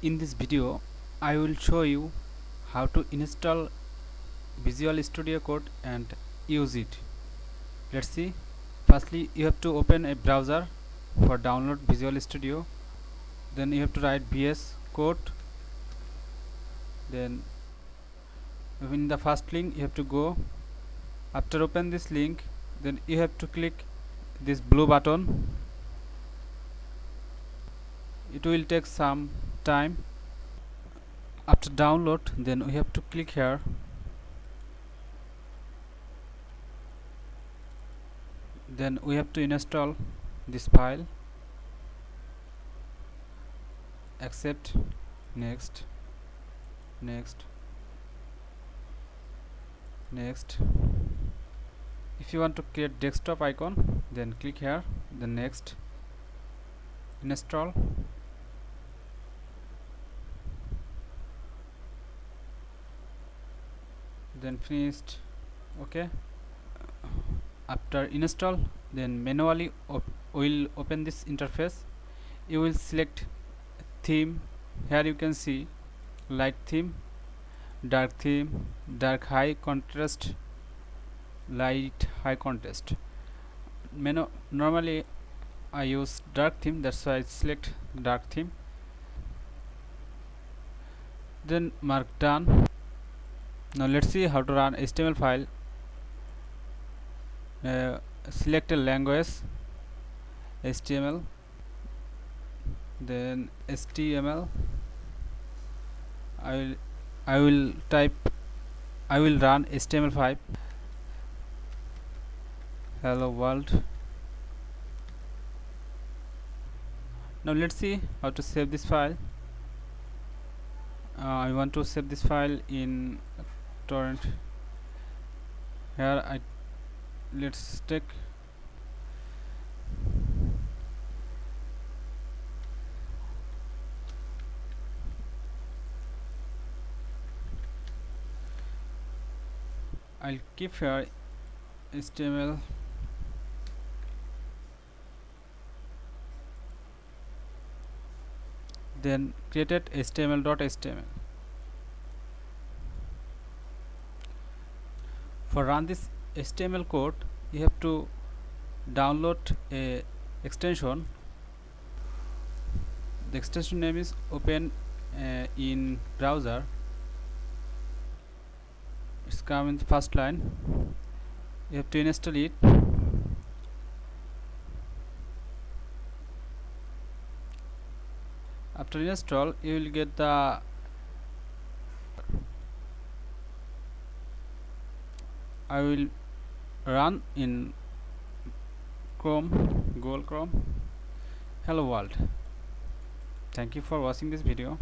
In this video I will show you how to install Visual Studio Code and use it. Let's see. Firstly, you have to open a browser for download Visual Studio. Then you have to write VS Code. Then in the first link you have to go. After open this link, then you have to click this blue button. It will take some time. After download, then we have to click here. Then we have to install this file. Accept, next, next, next. If you want to create desktop icon, then click here, then next, install. Then finished. Okay. After install, then manually will open this interface. You will select theme. Here you can see light theme, dark high contrast, light high contrast. Normally I use dark theme, that's why I select dark theme. Then mark done. Now let's see how to run HTML file. Select a language, HTML, then HTML. I will run HTML5. Hello world. Now let's see how to save this file. I want to save this file in torrent. Here let's take I'll keep here HTML. Then created HTML.html. For run this HTML code, you have to download a extension. The extension name is open in browser. It's come in the first line. You have to install it. After install, you will get the I will run in Google Chrome. Hello world. Thank you for watching this video.